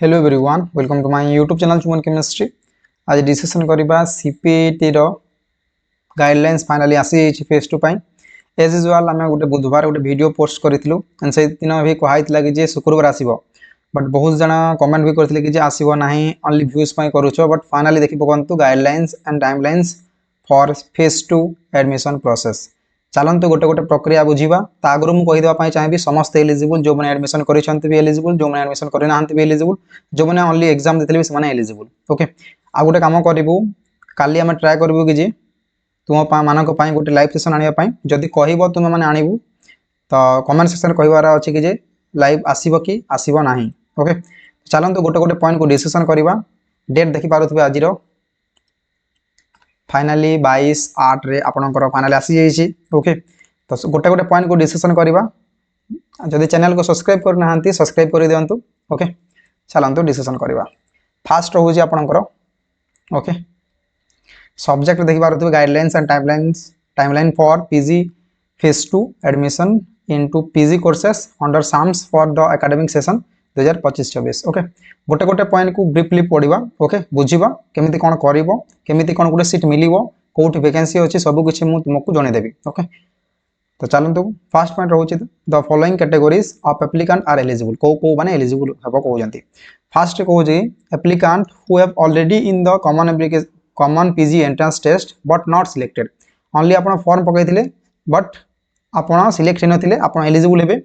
Hello everyone welcome to my YouTube channel चुमन chemistry. आज discussion करबा सीपीटी रो गाइडलाइंस फाइनली आसी जाइछि फेज 2 पई। एज यूजुअल आमे गोटे बुधवार गोटे वीडियो पोस्ट करितलु एंड से दिन भी कहैतला कि जे शुक्रवार आसीबो, बट बहुत जना कमेंट भी करथिले कि जे आसीबो नाही ओनली व्यूज पई करूछो, बट फाइनली देखि पकंतु guidelines and timelines for phase 2 admission process. चलतु गोटे गोटे प्रक्रिया बुझा आगु मुझे कहीदेवाई चाहिए समस्त एलिजिबल जो मैंने एडमिशन कर एलिजिबल जो मैंने एडमिशन करना भी एलिजिबल जो मैंने ओनली एग्जाम देते से एलिजिबल। ओके आ गोटे कम करूँ काली आम ट्राए करूँ कि तुम मानक गोटे लाइव सेशन आने जदि कह तुम मैंने आणबू तो कमेंट सेक्शन कहबार अच्छे कि लाइव आसब कि आसब ना। ओके चलतु गोटे गोटे पॉइंट को डिस्कशन करवा। डेट देखिपे आज फाइनाली 22/8 रे आपनकर फाइनली आसी जाइए। ओके तो गोटे गोटे पॉइंट को डिस्कशन करवा। जदि चैनल को सब्सक्राइब करना सब्सक्राइब कर दिंतु। ओके चलतु डिस्कशन करवा। फास्ट रोज आपनकर ओके सब्जेक्ट देखिपे guidelines and timeline for PG phase 2 admission into PG courses under SAMS for the academic session 2025-26। Okay गोटे गोटे पॉइंट को ब्रीफली पढ़ा। ओके बुझा केमी कौन करमी कौन गोटे सीट मिल कौट वैकेंसी अच्छी सबकि मुझे तुमको जनईदेवी। ओके तो चलतु फास्ट पॉइंट रोचे the following categories of applicant are eligible कौ मैंने एलिजिबल हम कहते। फास्ट कहूँ applicant who have already in the common PG entrance test but not selected only आप फॉर्म पकड़े बट आपड़ सिलेक्ट होते आप एलिजिबल हे।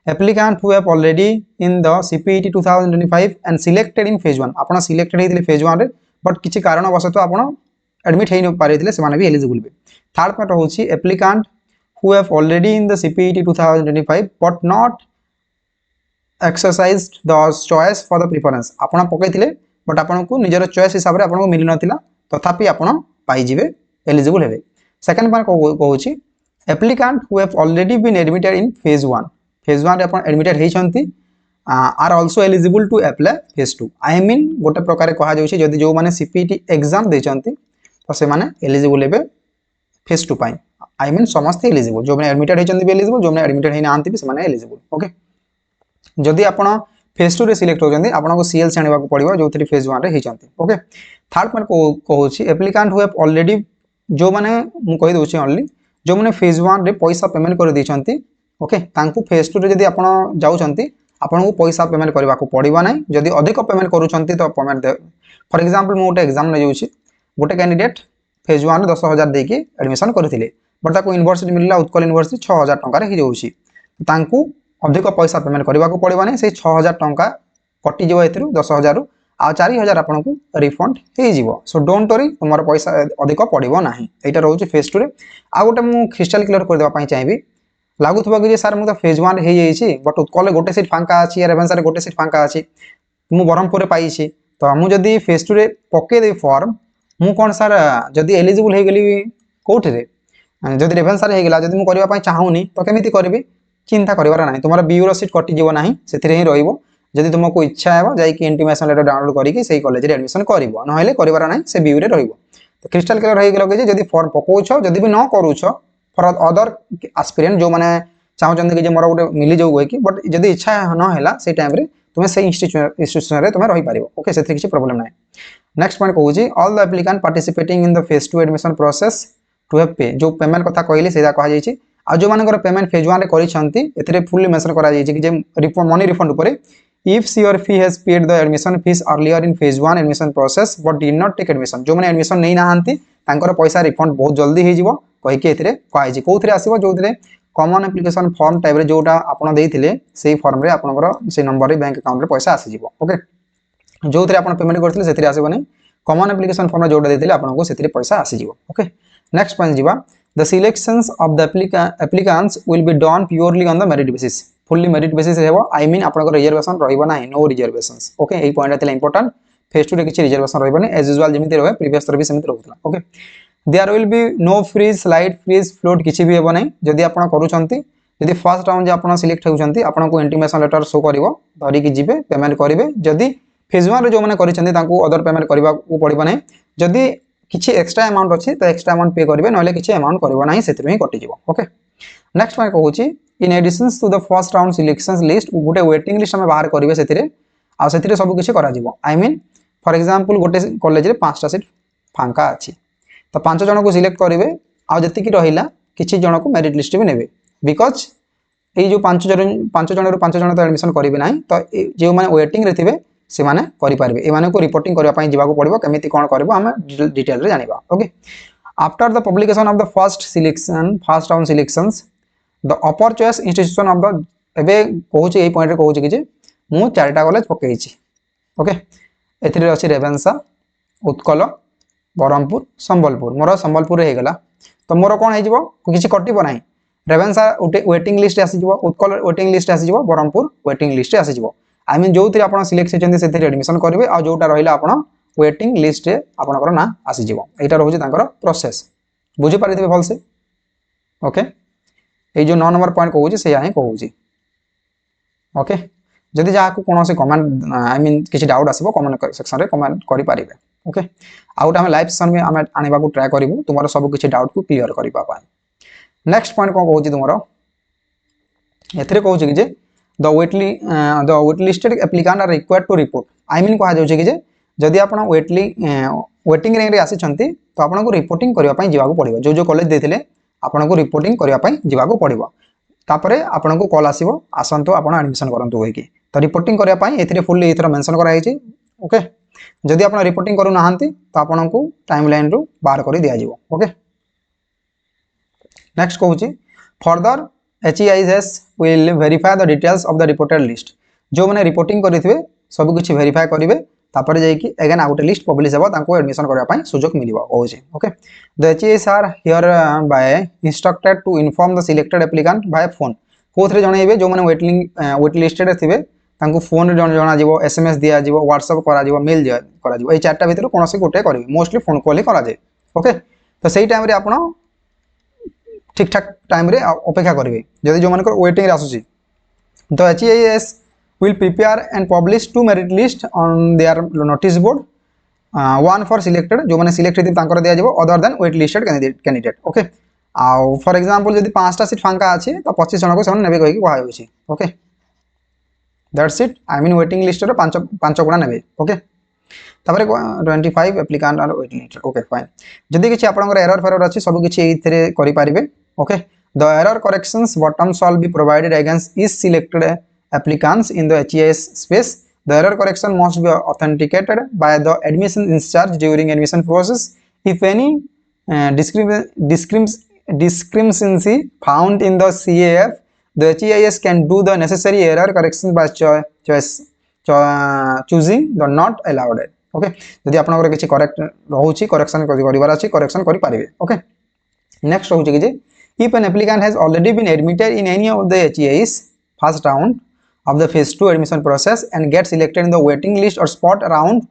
Applicant who have already in the CPET 2025 and selected in phase 1 आप सिलेक्टेड होते phase 1 रे but किसी कारणवश आप एडमिट हो पारे से भी एलिजिबल हे। थर्ड पॉइंट हूँ applicant who have already in the CPET 2025 but not exercised the choice for the preference आपन पकईथिले बट आपन को निजर चॉइस हिसाब रे आपन को मिल नथिला तथापि आपन पाई जिवे एलिजिबल हेबे। सेकंड पॉइंट कहूची applicant who have already been admitted in phase 1 रे आपन एडमिटेड हे छंती are also eligible to apply phase 2 I mean गोटे प्रकार कहा जाउची जदी जो माने सीपीटी एग्जाम दे छंती तो से माने एलिजिबल हेबे फेज 2 पाई। आई मीन समस्त एलिजिबल जो मैंने एडमिटेड होती एलिजिबल जो मैंने एडमिटेड होना भी से एलिजिबल। ओके जदि आप फेज 2 रे सिलेक्ट होती आपको सीएलसी आने को पड़ो जो फेज 1 रे होती। ओके थर्ड पॉइंट कहूँ एप्लिकेंट हु हैव ऑलरेडी जो मैंने मुझे कहीदे ओनली जो मैंने फेज 1 रे पैसा पेमेंट कर देछंती। ओके तांकु फेज 2 रे जदि आप जाउछंती आपको पैसा पेमेंट करने को पड़ो ना जदि अधिक पेमेंट करूछंती तो पेमेंट दे। फॉर एग्जांपल मु गोटे एग्जाम नै जाउछि गोटे कैंडिडेट फेज 1 रे 10,000 देकी एडमिशन करथिले बट ताको यूनिवर्सिटी मिलला उत्कल यूनिवर्सिटी 6,000 टंका रे हो जाउछि अधिक पैसा पेमेंट करने को पड़ो ना से 6,000 टंका कटि जाव एथरु 10,000 रु आ 4,000 आपको रिफंड हो। सो डोंट वरी तुम पैसा अधिक पड़ो ना। यहाँ रोचे फेज 2 रे आ गोटे मुझे क्रिस्टाल क्लियर करदेवाई चाहिए लगुवा कि सर मुझे फेज 1 हो बट उत्कल गोटे सीट फांका अच्छी रेभेन्सा गोटे सीट फांका अच्छी मुझे ब्रह्मपुर पाई तो मुझे फेज 2 रे पकईदेवी फॉर्म मु कौन सर जदि एलिजिबल हो गली कौटे जदि रेभेन्सा रे होगला जदि मुझे करने चाहूनी तो केमी करी चिंता करार ना तुम बीयूर सीट कटिज ना से रही तुमको इच्छा है जाकि इंटीमेशन लेटर डाउनलोड करके कॉलेज एडमिशन कर ना करार ना से बीयूर तो क्रिस्टाल क्लियर हो गल कि जब फॉर्म पकाउछ जदि भी न करूछ फॉर अदर एस्पिरेंट जो मैंने चाहते कि मोर गोटे मिली जाऊ कहीकि बट जब इच्छा ना से टाइम तुम्हें से इंस्टीट्यूशन तुम्हें रही पार। ओके से किसी प्रोब्लेम ना। नेक्स्ट पॉइंट कहूँ all the applicant participating in the phase 2 admission process to have pay जो पेमेंट कथा कहली से कहुई आ जो मानकर पेमेंट फेज 1 रे करिसेंती फुल्ली मेंशन करा जायछि कि मनी रिफंड ऊपर if she or he has paid the admission fees earlier in phase 1 admission process but did not take admission जो मैंने एडमिशन नहीं नाहांती तांकर पैसा रिफंड बहुत जल्दी हो जिवो कहिके एथिरे कहै कोथरे आसीबो जोथिरे कॉमन एप्लिकेशन फॉर्म टाइप रे जोटा आपन देइथिले सेही फॉर्म रे आपनकर से नंबर रे बैंक अकाउंट रे पैसा आसी जिवो। ओके जोथिरे आपन पेमेंट करथिले सेथिरे आसीबो नै कॉमन एप्लिकेशन फॉर्म जोटा देइथिले आपनको सेथिरे पैसा आसी जिवो। ओके नेक्स्ट पॉइंट जिबा the selections of the applicants will be done purely on the merit basis fully merit basis हेबो आई मीन आपन रिजर्वेशन रहइबो नाही नो रिजर्वेशंस। ओके एई पॉइंट एतले इंपोर्टेंट फेज 2 रे किछि रिजर्वेशन रहइबो नै एज यूजुअल जेमिति रहबे previous रे भी सेमिति रहउतला। Okay there will be no freeze slide freeze float किछि भी हेबो नै जदि आपन करूछंती जदि फर्स्ट राउंड जे आपन सिलेक्ट होउछंती आपन को इंटीमेशन लेटर शो करबो धरि कि जिबे पेमेंट करिवे जदि फेज 1 रे जो माने करिछंती तांको अदर पेमेंट करबा को पड़िबो नै जदि किछि एक्स्ट्रा अमाउंट अच्छी तो एक्स्ट्रा अमाउंट पे करेंगे ना किसी अमाउंट करना ही से कटिज। ओके नेक्स्ट पॉइंट कहूँ in addition to the first round selection list गोटे वेटिंग लिस्ट आम बाहर करेंगे से आ से सब किसी आई मीन फॉर एग्जांपल गोटे कॉलेज रे 5टा सीट फांका अच्छी तो 5 जन को सिलेक्ट करेंगे आती रहा किसी जन को मेरिट लिस्ट भी नेबे बिकज ये जो 5 जन रू 5 जन तो एडमिशन करेंगे ना तो जो मैंने वेटिंग रे थे से माने करेंगे ये को रिपोर्टिंग करने जावाक पड़ो केमी कौन कर डिटेल रे जानिबा okay after the publication of the first round selections the upper choice institution of the एबे कहूँ ये पॉइंट रे कहूँ कि मु 4टा कॉलेज पकई ओके एथिरे अछि रेवेन्सा उत्कल बरहमपुर संबलपुर मोर संबलपुर रे हेगला तो मोर कौन हो किसी कटिब ना रेवेन्सा वेटिंग लिस्ट आसीज उत्कल वेटिंग लिस्ट आसीज बरहमपुर वेटिंग लिस्ट आसीज आई मीन जो आप सिलेक्ट होती से एडमिशन करेंगे आ जोटा रहा आप वेटिंग लिस्ट आपंकर ना आसीज यहाँ रोचे प्रोसेस बुझीपारे भलसे ओके ये जो 9 नंबर पॉइंट कहूँ से ही कहूँ ओके जदि जहाँ कौन कमेंट आई मीन किसी डाउट आसो कमेंट सेक्शन में कमेंट करेंगे ओके आउट आम लाइव सेशन में आम आने को ट्राए करूँ तुम सब किसी डाउट को क्लीयर करने नेक्स्ट पॉइंट कौन कहूँ तुम ए कहूँ कि the waitlisted applicant are required to report I mean कह कि जदि आप वेटिंग रैंक आसी तो आपको रिपोर्टिंग करने जावाक पड़ो जो जो कॉलेज देते आपको रिपोर्टिंग करने जावाक पड़ो तापर आपन को कॉल आसो आसतु आप एडमिशन करूँ कहीकि तो रिपोर्टिंग करने फुल्ली ये मेंशन कराई ओके जदि आप रिपोर्टिंग करूना तो आपन को टाइम लाइन रू बाहर कर दि ओके नेक्स्ट कहूँ further HEIS will verify the details of the reported list जो मैंने रिपोर्टिंग करेंगे सब किसी वेरीफाई करेंगे तापर जाइए अगेन आउट लिस्ट पब्लिश होगा तांको एडमिशन करने सुजोग मिल okay the HEIS are hereby instructed to inform the selected applicant by phone कौन जनइबे जो मैंने वेट लिस्टेड थे फोन जना SMS दि जाव व्हाट्सएप करा मेल करा 4टा भितर कौन गोटे करेंगे मोस्टली फोन कॉल ही कराए ओके तो सही टाइम आप ठीक ठाक टाइम रे अपेक्षा करेंगे जदि जो मानक वेटिंग आसूसी तो HEIS will prepare and publish 2 merit list on their notice board one for selected जो मैंने सिलेक्ट होती दिया जाव other than wait listed candidate okay आउ फॉर एग्जांपल जदि 5टा सीट फांका अच्छी तो 25 जन को से नेबे कही कहुच्छी okay that's it I mean waiting list रे 5 गुणा नेबे ओके तापर 25 applicant are waiting list okay fine जदि किसी आपनकर एरर फेरर अच्छी सब किसी एथिरे करि पारिबे okay the error corrections bottom शall be provided against each selected applicants in the HEIS space the error correction must be authenticated by the admission in charge during admission process if any discrepancy found in the CAF the HEIS can do the necessary error correction by choosing the not allowed okay जदि आपनकर किसी correct रहउची correction करिवार अछि correction करि पारिबे okay next रहउची कि if an applicant has already been admitted in any of the HEIS first round of the phase 2 admission process and get selected in the waiting list or spot round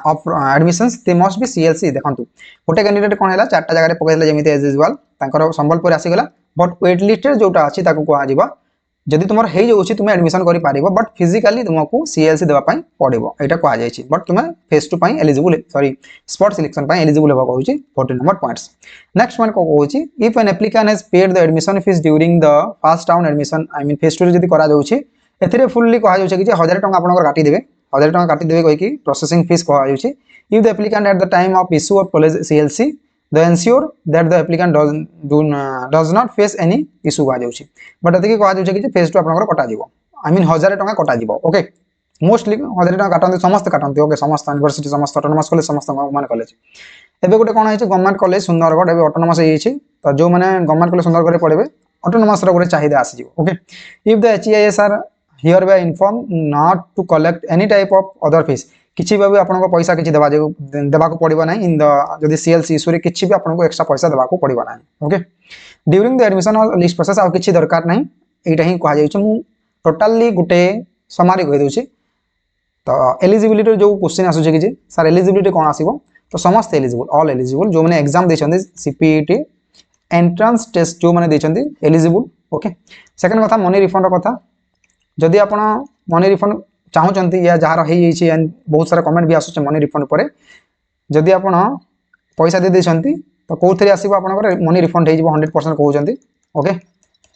of admissions they must be CLC देखंतु गोटे candidate कोन हैला 4टा जगह रे पकैला जेमिति as usual तांकर संबलपुर आसी गला but wait list जोटा अछि ताको को आजिबा जदि तुम हो जाऊँ तुम एडमिशन कर बट फिजिकाली तुमको CLC देवाई पड़ो यहाँ कहुई बट तुम phase 2 eligible sorry spot selection eligible होगा कहूँ 14 नंबर पॉइंट्स नेक्स्ट पॉइंट कौन कहूँ if an applicant has paid the admission fee during the first round admission I mean phase 2 जब कर फुल्ली कहु कि 1000 टंका आप काटिदेवे 1000 टंका काटिदेवे कहीकि प्रोसेसिंग फीस कहु if the applicant at the time of issue of college CLC the ensure that the applicant does not face any issue कहुँ but ये कहुँ कि फेज 2 आप कटा आई मीन 1000 टंका कटा ओके मोस्टली 1000 टंका काटते समस्त काटते ओके समस्त यूनिवर्सिटी समस्त ऑटोनोमस कॉलेज समस्त गवर्नमेंट कॉलेज एबे गोटे कौन है गवर्नमेंट कॉलेज सुंदरगढ़ एबे ऑटोनोमस तो जो मैंने गवर्नमेंट कॉलेज सुंदरगढ़ पढ़े ऑटोनोमस गोटे चाहिदा आसी okay if the HEIS are hereby inform not to collect any type of other fee किसी भी आपको पैसा किसी देवा पड़ो ना इन दी CLC इश्यू रे किसी भी आपको एक्स्ट्रा पैसा देवा पड़ो ना okay during the admission list process आउ किसी दरकार ना यहाँ ही कहु टोटाली गोटे समारी कहीदे तो एलिजिबिलिटी जो क्वेश्चन आसूँ कि सर एलिजिबिलिटी कौन आसो तो समस्त एलिजिबल ऑल एलिजिबल जो मैंने एग्जाम देते CPET एंट्रांस टेस्ट जो मैंने देते एलिजिबल ओके सेकंड कथा मनी रिफंड कथा जदि आप मनी रिफंड चाहूँगी या जार हो बहुत सारा कमेंट भी आसूँ मनी रिफंड पर जदि आप पैसा दे देते तो कौन आसो आप मनी रिफंड हो 100% कहते ओके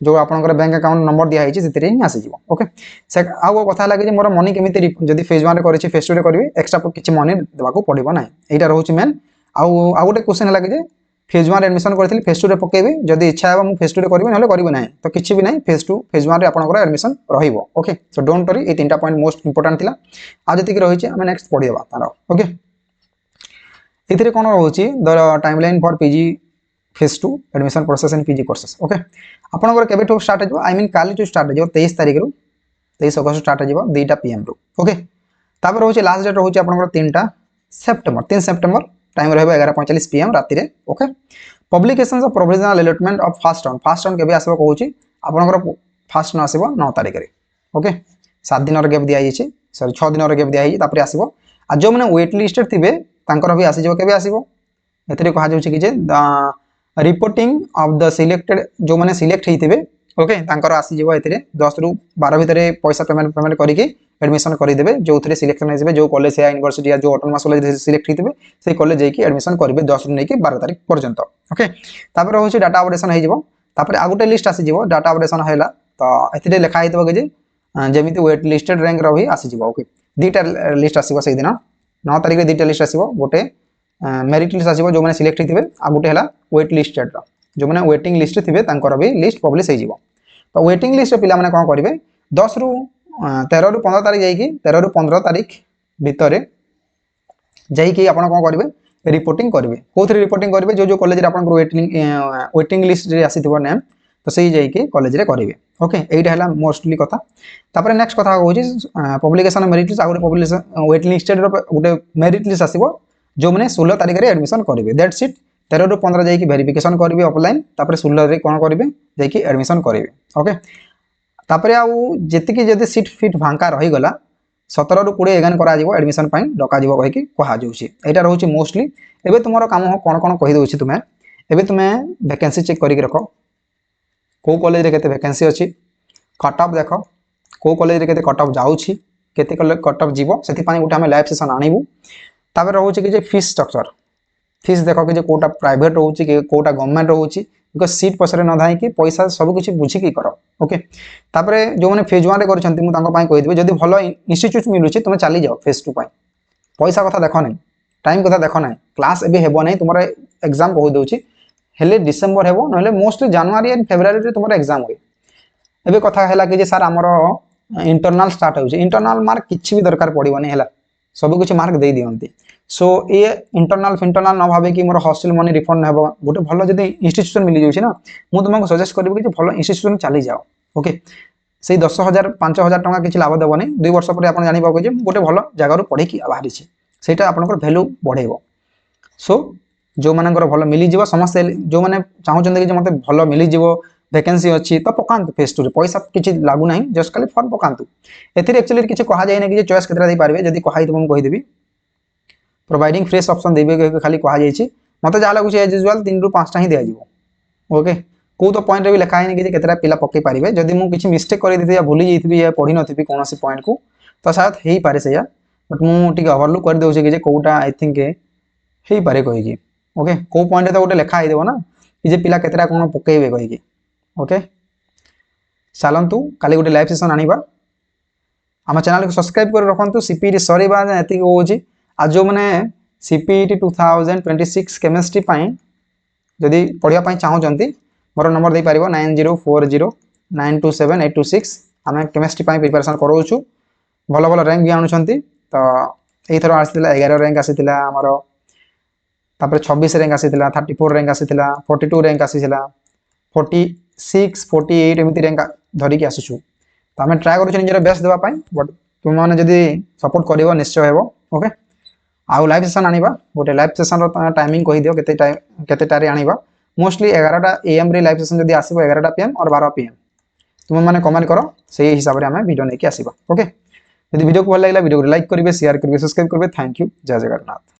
जो आपंकर बैंक अकाउंट नंबर दिखाई से आसीज ओके से आउ कथा लगे मोर मनी केमी जब फेज वन कर फेज टू करी एक्सट्रा किसी मनी देवाक पड़ो ना यहाँ रोचे मेन आउ गोटे क्वेश्चन है कि फेज वन एडमिशन करी फेज टू पकेबी जब इच्छा है फेज टू करी ना करी ना तो किसी भी ना फेज टू फेज वन आपंकर एडमिशन रोके सो डोंट वरी ये 3टा पॉइंट मोस्ट इंपोर्टेंट थिला आज जी रही है नेक्स्ट पढ़ीवा तार ओके ये कौन रोचे the timeline for PG phase two admission process in PG courses okay आपंकर केबेठू स्टार्ट हो आई मीन काली स्टार्ट हो 23 तारीख रु 23 अगस्त स्टार्ट हो 2टा PM रु ओके तापर रोचे लास्ट डेट रोचे आपंकर 3टा सेप्टेम्बर 3 सेप्टेम्बर टाइम रहा 11:45 PM राति रे okay publication of provisional allotment of first round केबे आसीबो कहूची आपनकर फर्स्ट न आसीबो 9 तारीख रे ओके 7 दिन गैप दिया जाइए सॉरी 6 दिन गैप दिया तापर आसीबो आ जो माने वेट लिस्टेड थिबे तांकर भी आसी जो केबे आसीबो एतरे कहा जाउची कि जे रिपोर्टिंग ऑफ द सिलेक्टेड जो माने सिलेक्ट हेथिबे ओके तांकर आसी जीवो एतरे 10 रु 12 भितरे पैसा पेमेंट करिके एडमिशन करिदेबे जो थरे सिलेक्शन हेजिबे जो कॉलेज या यूनिवर्सिटी या जो ऑटोनोमस कॉलेज सिलेक्ट हेथिबे से कॉलेज जाइके एडमिशन करिवे 10 रु नेकी 12 तारीख पर्यंत ओके तापर होची डाटा अपडेशन हे जीवो तापर आ गुटे लिस्ट आसी जीवो डाटा अपडेशन हैला तो एतरे लिखा हेतबो कि जे जेमिति वेट लिस्टेड रैंक रही आसी जीवो ओके दीटा लिस्ट आसीबो से दिन 9 तारीख रे दीटा लिस्ट आसीबो गोटे मेरिट लिस्ट आसीबो जो माने सिलेक्ट हेथिबे आ गुटे हैला वेट लिस्टेड रो जो माने वेटिंग लिस्ट थिबे तांकर भी लिस्ट पब्लिश हे जीवो तो वेटिंग लिस्ट पिला माने कोन करिवे 10 रु 13 रु 15 तारीख जाइकी 13 रु 15 तारीख भितर जाइकी आपण कोन करिवे रिपोर्टिंग करिवे कोथि रिपोर्टिंग करिवे जो कॉलेज रे आपण वेटिंग लिस्ट रे आसीथिबो नेम तो सही जाइकी कॉलेज रे करिवे ओके एइटा हला मोस्टली कथा तापर नेक्स्ट कथा होची पब्लिकेशन मेरिट लिस्ट आ गुटे पब्लिकेशन वेटिंग लिस्ट रो गुटे मेरिट लिस्ट आसीबो जो माने 16 तारीख रे एडमिशन करिवे दैट्स इट 13 रु 15 जाइकी वेरिफिकेशन करिवे ऑफलाइन तापर 16 रे कोन करिवे जाइकी एडमिशन करिवे ओके तापर आउ जेतिकी जदि सीट फिट भांका रही गला 17 रु 20 एगान करा जिवो एडमिशन पई डका जिवो कहि कि कहा जाउची एटा रहउची मोस्टली एबे तुमरो काम हो कोन कोन कहि दोछि तुमे एबे तुमे वैकेंसी चेक करि रखो को कॉलेज रे केते वैकेंसी अछि कट ऑफ देखो को कॉलेज रे केते कट ऑफ जाउछि केते कट ऑफ जीवो सेति पई उठा हम लाइव सेशन आनिबु तापर रहउछि कि जे फीस स्ट्रक्चर फीस देखो कि कोटा प्राइवेट रोचे कि कोटा गवर्नमेंट रोचे बिकज सीट पछरे न धाई कि पैसा सब किछि बुझी कि करो ओके तापरे जो माने फेज 1 रे करछंती मु तांको पई कहि देबे जदी भलो इंस्टीट्यूट मिलुछि तुमे चली जाओ फेज 2 पई पैसा कथा देखो नै टाइम कथा देखो नै क्लास एबे हेबो नै तुमरे एग्जाम कहि दोछि हेले डिसेंबर हेबो नले मोस्ट जनवरी एंड फेब्रुअरी रे तुमरे एग्जाम होय एबे कथा हैला कि जे सर हमरो इंटरनल स्टार्ट होछि इंटरनल मार्क किछि भी दरकार पड़िबो नै हैला सब कुछ मार्क दे दियंती सो ये इंटरनल फिंटरनल न भावे कि मोर हॉस्टल मनी रिफंड हेबो गोटे भलो जदी इंस्टीट्यूशन मिली जाउछि ना मु तुमको सजेस्ट करबो कि भलो इंस्टीट्यूशन चली जाओ ओके से 10,000 5,000 टका किछि लाभ देबो नै 2 वर्ष पर आपण जानि पाबो जे गोटे भलो जगह रु पढी कि बाहरी छी सेटा आपनकर वैल्यू बढ़ेबो सो जो मानकर भलो मिली जीवो समस्त जो माने चाहौ चंदे कि मते भलो मिली जीवो वैकेंसी अछि तो पकांतु फेस टू रे पैसा किछि लागु नाही जस्ट खाली फॉर्म पकांतु एथिरे एक्चुअली किछि कहा जाय नै कि चॉइस केतरा दे पारबे जदी कहाई तुम कहि देबी प्रोवाइडिंग फ्रेश ऑप्शन देबे खाली कहा जाय मत जा लगुच एज यूजुअल 3 रु 5 टा ही दिया जीवो ओके को तो पॉइंट रे भी लिखा है कि केतरा पिला पके पारिबे जदी मु किछि मिस्टेक करि दिथि या भूली जइथि या पढी नथिबी कोनोसी पॉइंट को तो शायद हेई पारे सेया बट मु टिके ओवरलुक कर देउ कि जे कोटा आई थिंक हेई पारे कहि कि ओके को पॉइंट रे तो गोटे लिखा है देबो ना कि जे पिला केतरा कोन पकेबे कहि कि ओके चलंतु काली गोटे लाइव सेशन आनिबा हम चैनल को सब्सक्राइब कर रखंतु सीपीटी सरीबा एति होची आ जो माने सीपीटी 2026 केमिस्ट्री पई जदी पढिया पई चाहौ जंती मोर नंबर दे पारिबो 9040927826 हमें केमिस्ट्री पई प्रिपरेशन करू छु भलो भलो रैंक भी आनु छंती तो एई थरो आसीतिला 11 रैंक आसीतिला हमरो तापर 26 रैंक आसीतिला 34 रैंक आसीतिला 42 रैंक आसीतिला 46 48 एमिति रैंक धरि के आसुछु तो हमें ट्राई करू छु निजर बेस्ट देबा पई बट तुम माने जदी सपोर्ट करिवो निश्चय हेबो ओके आउ लाइव सेशन आनिबा गोटे लाइव सेशन रो टाइमिंग कहि दियो केते टारे आनिबा मोस्टली 11टा एएम रे लाइव सेशन जदी आसीबो 11टा पीएम और 12 पीएम तुम माने कमेंट करो सही हिसाब रे हमें वीडियो नेकी आसीबा ओके यदि वीडियो को भल लागला वीडियो को लाइक करिवे शेयर करिवे सब्सक्राइब करिवे थैंक यू जय जगन्नाथ।